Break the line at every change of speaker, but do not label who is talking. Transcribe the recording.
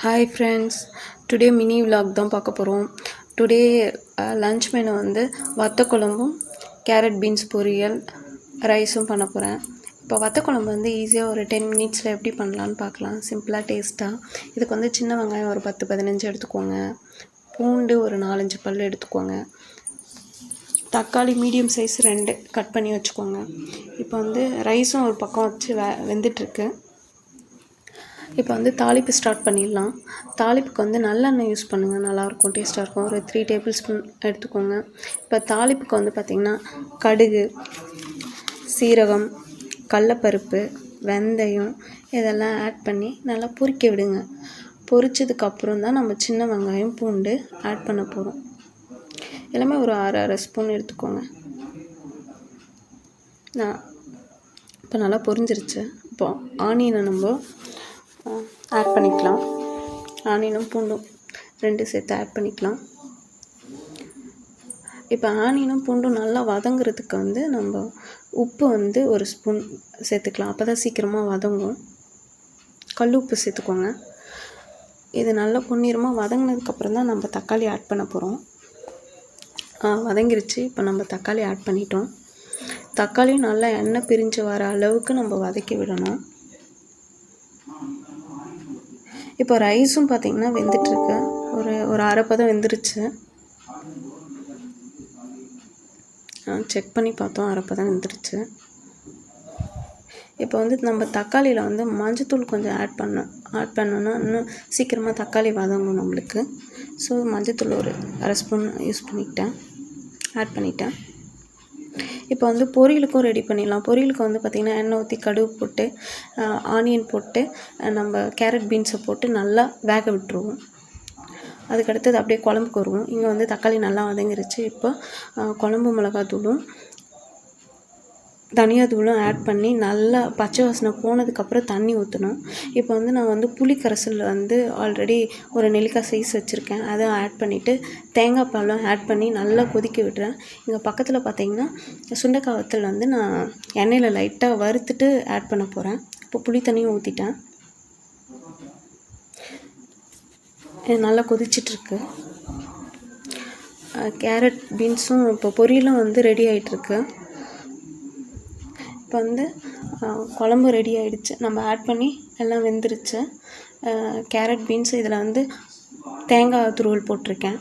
Hi friends, today mini vlog தான் பார்க்க போகிறோம். டுடே லன்ச் மெனு வந்து வத்த குழம்பும் கேரட் பீன்ஸ் பொரியல் ரைஸும் பண்ண போகிறேன். இப்போ வத்த குழம்பு வந்து ஈஸியாக ஒரு 10 மினிட்ஸில் எப்படி பண்ணலான்னு பார்க்கலாம். சிம்பிளாக டேஸ்ட்டாக. இதுக்கு வந்து சின்ன வெங்காயம் ஒரு 10-15 எடுத்துக்கோங்க. பூண்டு ஒரு 4-5 பல் எடுத்துக்கோங்க. தக்காளி மீடியம் சைஸ் 2 கட் பண்ணி வச்சுக்கோங்க. இப்போ வந்து ரைஸும் ஒரு பக்கம் வச்சு வெந்துட்டுருக்கு. இப்போ வந்து தாளிப்பு ஸ்டார்ட் பண்ணிடலாம். தாளிப்புக்கு வந்து நல்லெண்ணெய் யூஸ் பண்ணுங்கள், நல்லாயிருக்கும், டேஸ்ட்டாக இருக்கும். ஒரு 3 டேபிள் ஸ்பூன் எடுத்துக்கோங்க. இப்போ தாளிப்புக்கு வந்து பார்த்திங்கன்னா கடுகு, சீரகம், கடலப்பருப்பு, வெந்தயம் இதெல்லாம் ஆட் பண்ணி நல்லா பொரிக்க விடுங்க. பொரிச்சதுக்கப்புறம் தான் நம்ம சின்ன வெங்காயம், பூண்டு ஆட் பண்ண போகிறோம். எல்லாமே ஒரு அரை ஸ்பூன் எடுத்துக்கோங்க. இப்போ நல்லா பொரிஞ்சிருச்சு. இப்போ ஆனியனை நம்ம ஆட் பண்ணிக்கலாம். ஆனியனும் பூண்டும் 2 சேர்த்து ஆட் பண்ணிக்கலாம். இப்போ ஆனியனும் பூண்டும் நல்லா வதங்குறதுக்கு வந்து நம்ம உப்பு வந்து ஒரு ஸ்பூன் சேர்த்துக்கலாம். அப்போ தான் சீக்கிரமாக வதங்கும். கல் உப்பு சேர்த்துக்கோங்க. இது நல்லா பொன்னிறமாக வதங்கினதுக்கப்புறம் தான் நம்ம தக்காளி ஆட் பண்ண போகிறோம். வதங்கிருச்சு. இப்போ நம்ம தக்காளி ஆட் பண்ணிட்டோம். தக்காளியும் நல்லா எண்ணெய் பிரிஞ்சு வர அளவுக்கு நம்ம வதக்கி விடணும். இப்போ ரைஸும் பார்த்திங்கன்னா வெந்துட்டுருக்கு. ஒரு அரை பதம் வெந்துருச்சு. செக் பண்ணி பார்த்தோம், அரை பதம் வெந்துருச்சு. இப்போ வந்து நம்ம தக்காளியில் வந்து மஞ்சத்தூள் கொஞ்சம் ஆட் பண்ணோன்னா இன்னும் சீக்கிரமாக தக்காளி வதங்கும் நம்மளுக்கு. ஸோ மஞ்சத்தூள் ஒரு அரை ஸ்பூன் ஆட் பண்ணிட்டேன். இப்போ வந்து பொரியலுக்கும் ரெடி பண்ணிடலாம். பொரியலுக்கு வந்து பார்த்திங்கன்னா எண்ணெய் ஊற்றி கடுகு போட்டு ஆனியன் போட்டு நம்ம கேரட் பீன்ஸை போட்டு நல்லா வேக விட்டுருவோம். அதுக்கடுத்தது அப்படியே குழம்புக்கு வருவோம். இங்கே வந்து தக்காளி நல்லா வதங்கிருச்சு. இப்போ குழம்பு மிளகாத்தூளும் தனியாத்தூளும் ஆட் பண்ணி நல்லா பச்சை வாசனை போனதுக்கப்புறம் தண்ணி ஊற்றணும். இப்போ வந்து நான் வந்து புளி கரைசல் வந்து ஆல்ரெடி ஒரு நெல்லிக்காய் சைஸ் வச்சுருக்கேன். அதை ஆட் பண்ணிவிட்டு தேங்காய் பாலும் ஆட் பண்ணி நல்லா கொதிக்க விடுறேன். இங்கே பக்கத்தில் பார்த்திங்கன்னா சுண்டைக்காய் வத்தல் வந்து நான் எண்ணெயில் லைட்டாக வறுத்துட்டு ஆட் பண்ண போகிறேன். இப்போ புளி தண்ணியும் ஊற்றிட்டேன். நல்லா கொதிச்சிட்ருக்கு. கேரட் பீன்ஸும் இப்போ பொரியலும் வந்து ரெடி ஆகிட்டுருக்கு. இப்போ வந்து குழம்பு ரெடி ஆகிடுச்சு. நம்ம ஆட் பண்ணி எல்லாம் வெந்துருச்சு. கேரட் பீன்ஸு இதில் வந்து தேங்காய் துருவல் போட்டிருக்கேன்.